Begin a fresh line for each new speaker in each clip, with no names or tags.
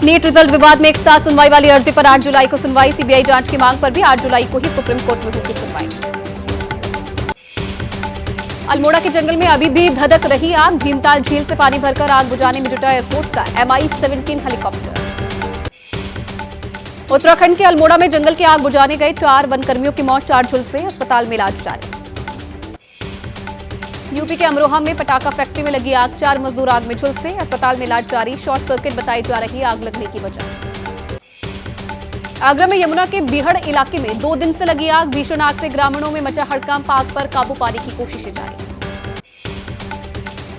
NEET result विवाद में एक साथ सुनवाई वाली अर्जी पर 8 जुलाई को सुनवाई। सीबीआई जांच की मांग पर भी 8 जुलाई को ही सुप्रीम कोर्ट में होगी सुनवाई। अल्मोड़ा के जंगल में अभी भी धधक रही आग। भीमताल झील से पानी भरकर आग बुझाने में जुटा एयरफोर्स का MI-17 हेलीकॉप्टर। उत्तराखंड के अल्मोड़ा में जंगल की आग बुझाने गए 4 वनकर्मियों की मौत, 4 झुलसे, अस्पताल में इलाज जारी। यूपी के अमरोहा में पटाखा फैक्ट्री में लगी आग, 4 मजदूर आग में झुलसे, अस्पताल में इलाज जारी। शॉर्ट सर्किट बताई जा रही आग लगने की वजह। आगरा में यमुना के बीहड़ इलाके में 2 दिन से लगी आग। भीषण आग से ग्रामीणों में मचा हड़कंप, आग पर काबू पाने की कोशिशें जारी।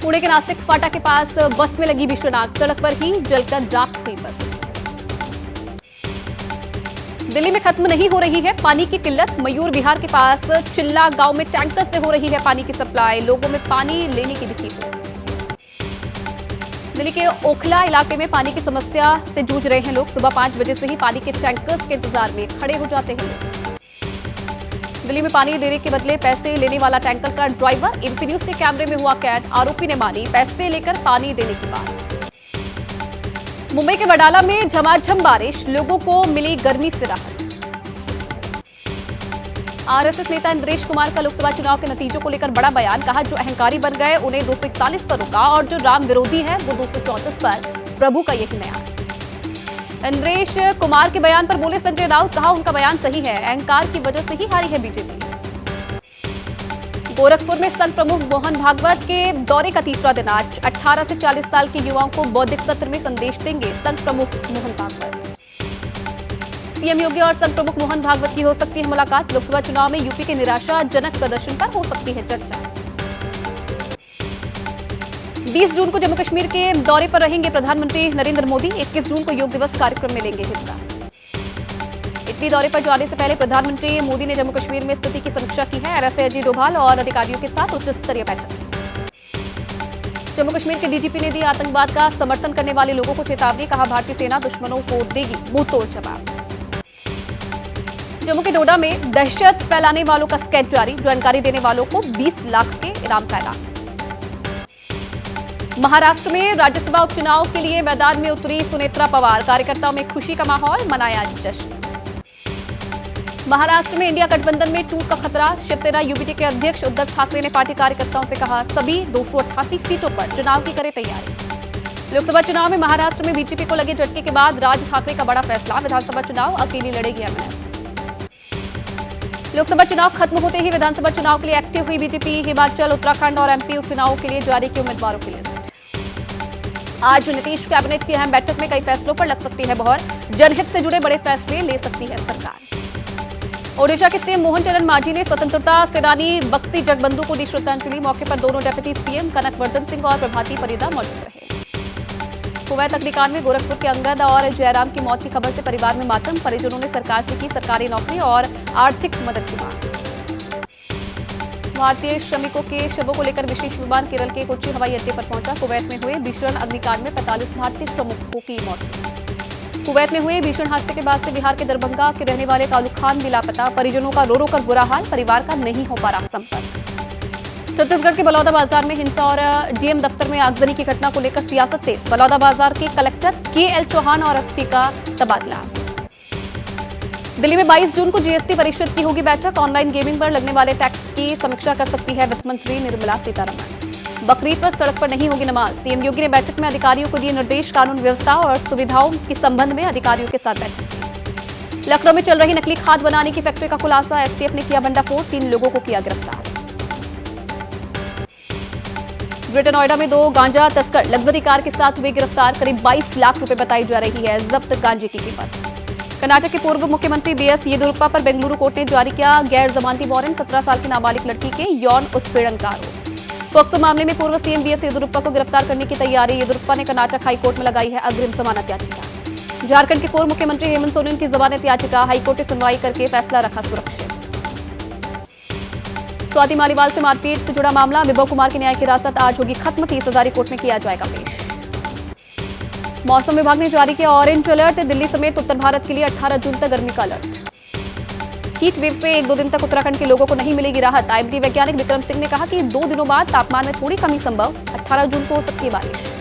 पुणे के नासिक फाटा के पास बस में लगी भीषण आग, सड़क पर ही जलकर राख हुई बस। दिल्ली में खत्म नहीं हो रही है पानी की किल्लत। मयूर विहार के पास चिल्ला गांव में टैंकर से हो रही है पानी की सप्लाई, लोगों में पानी लेने की दिखी हो। दिल्ली के ओखला इलाके में पानी की समस्या से जूझ रहे हैं लोग। सुबह 5 बजे से ही पानी के टैंकर्स के इंतजार में खड़े हो जाते हैं लोग। दिल्ली में पानी देने के बदले पैसे लेने वाला टैंकर का ड्राइवर एबीपी न्यूज के कैमरे में हुआ कैद। आरोपी ने मानी पैसे लेकर पानी देने की बात। मुंबई के वडाला में झमाझम बारिश, लोगों को मिली गर्मी से राहत। आरएसएस नेता इंद्रेश कुमार का लोकसभा चुनाव के नतीजों को लेकर बड़ा बयान। कहा जो अहंकारी बन गए उन्हें 241 पर रोका और जो राम विरोधी है वो 234 पर। प्रभु का यही नया। इंद्रेश कुमार के बयान पर बोले संजय राउत, कहा उनका बयान सही है, अहंकार की वजह से ही हारी है बीजेपी। गोरखपुर में संघ प्रमुख मोहन भागवत के दौरे का तीसरा दिन आज। 18 से 40 साल के युवाओं को बौद्धिक सत्र में संदेश देंगे संघ प्रमुख मोहन भागवत। सीएम योगी और संघ प्रमुख मोहन भागवत की हो सकती है मुलाकात। लोकसभा चुनाव में यूपी के निराशाजनक प्रदर्शन पर हो सकती है चर्चा। 20 जून को जम्मू कश्मीर के दौरे पर रहेंगे प्रधानमंत्री नरेंद्र मोदी। 21 जून को योग दिवस कार्यक्रम में लेंगे हिस्सा। इटली दौरे पर जाने से पहले प्रधानमंत्री मोदी ने जम्मू कश्मीर में स्थिति की समीक्षा की है। RSA अजय डोभाल और अधिकारियों के साथ उच्च स्तरीय बैठक की। जम्मू कश्मीर के डीजीपी ने दी आतंकवाद का समर्थन करने वाले लोगों को चेतावनी। कहा भारतीय सेना दुश्मनों को देगी मुंहतोड़ जवाब। जम्मू के डोडा में दहशत फैलाने वालों का स्केच जारी। जानकारी देने वालों को 20 लाख के इनाम का ऐलान। महाराष्ट्र में राज्यसभा उपचुनाव के लिए मैदान में उतरी सुनेत्रा पवार। कार्यकर्ताओं में खुशी का माहौल, मनाया जश्न। महाराष्ट्र में इंडिया गठबंधन में टूट का खतरा। शिवसेना यूबीटी के अध्यक्ष उद्धव ठाकरे ने पार्टी कार्यकर्ताओं से कहा सभी 288 सीटों पर चुनाव की करें तैयारी। लोकसभा चुनाव में महाराष्ट्र में बीजेपी को लगे झटके के बाद राज ठाकरे का बड़ा फैसला। विधानसभा चुनाव अकेली लड़ेगी एमएनएस। लोकसभा चुनाव खत्म होते ही विधानसभा चुनाव के लिए एक्टिव हुई बीजेपी। हिमाचल, उत्तराखंड और एमपी उपचुनावों के लिए जारी की उम्मीदवारों की लिस्ट। आज नीतीश कैबिनेट की अहम बैठक में कई फैसलों पर लग सकती है मोहर। जनहित से जुड़े बड़े फैसले ले सकती है सरकार। ओडिशा के सीएम मोहन चरण मांझी ने स्वतंत्रता सेनानी बक्सी जगबंधु को दी श्रद्धांजलि। मौके पर दोनों डेप्यूटी सीएम कनकवर्धन सिंह और प्रभाती परिदा मौजूद रहे। कुवैत अग्निकांड में गोरखपुर के अंगद और जयराम की मौत की खबर से परिवार में मातम। परिजनों ने सरकार से की सरकारी नौकरी और आर्थिक मदद की मांग। भारतीय श्रमिकों के शवों को लेकर विशेष विमान केरल के कोच्चि हवाई अड्डे पर पहुंचा। कुवैत में हुए भीषण अग्निकांड में 45 भारतीय श्रमिकों की मौत हुई। कुवैत में हुए भीषण हादसे के बाद से बिहार के दरभंगा के रहने वाले कालू खान भी लापता। परिजनों का रो रो कर बुरा हाल, परिवार का नहीं हो पा रहा संपर्क। छत्तीसगढ़ के बलौदा बाजार में हिंसा और डीएम दफ्तर में आगजनी की घटना को लेकर सियासत तेज। बलौदा बाजार के कलेक्टर KL चौहान और एसपी का तबादला। दिल्ली में 22 जून को जीएसटी परिषद की होगी बैठक। ऑनलाइन गेमिंग पर लगने वाले टैक्स की समीक्षा कर सकती है वित्त मंत्री निर्मला सीतारमण। बकरीद पर सड़क पर नहीं होगी नमाज। सीएम योगी ने बैठक में अधिकारियों को दिए निर्देश। कानून व्यवस्था और सुविधाओं के संबंध में अधिकारियों के साथ बैठक की। लखनऊ में चल रही नकली खाद बनाने की फैक्ट्री का खुलासा। एसटीएफ ने किया भंडाफोड़, 3 लोगों को किया गिरफ्तार। ग्रेटर नोएडा में 2 गांजा तस्कर लग्जरी कार के साथ हुए गिरफ्तार। करीब 22 लाख रुपए बताई जा रही है जब्त गांजे की कीमत। कर्नाटक के पूर्व मुख्यमंत्री बीएस येदियुरप्पा पर बेंगलुरु कोर्ट ने जारी किया गैर जमानती वारंट। 17 साल की नाबालिग लड़की के यौन उत्पीड़न का आरोप। पोक्सो मामले में पूर्व सीएम बीएस येदियुरप्पा को गिरफ्तार करने की तैयारी। येदियुरप्पा ने कर्नाटक हाईकोर्ट में लगाई है अग्रिम जमानत याचिका। झारखंड के पूर्व मुख्यमंत्री हेमंत सोरेन की जमानत याचिका हाईकोर्ट ने सुनवाई करके फैसला रखा सुरक्षित। स्वाति मालीवाल से मारपीट से जुड़ा मामला। विभव कुमार की न्यायिक हिरासत आज होगी खत्म। 30 हजारी कोर्ट में किया जाएगा पेश। मौसम विभाग ने जारी किया ऑरेंज अलर्ट। दिल्ली समेत उत्तर भारत के लिए 18 जून तक गर्मी का अलर्ट। हीट वेव से 1-2 दिन तक उत्तराखंड के लोगों को नहीं मिलेगी राहत। आईएमडी वैज्ञानिक विक्रम सिंह ने कहा कि 2 दिनों बाद तापमान में थोड़ी कमी संभव। 18 जून को हो सकती है बारिश।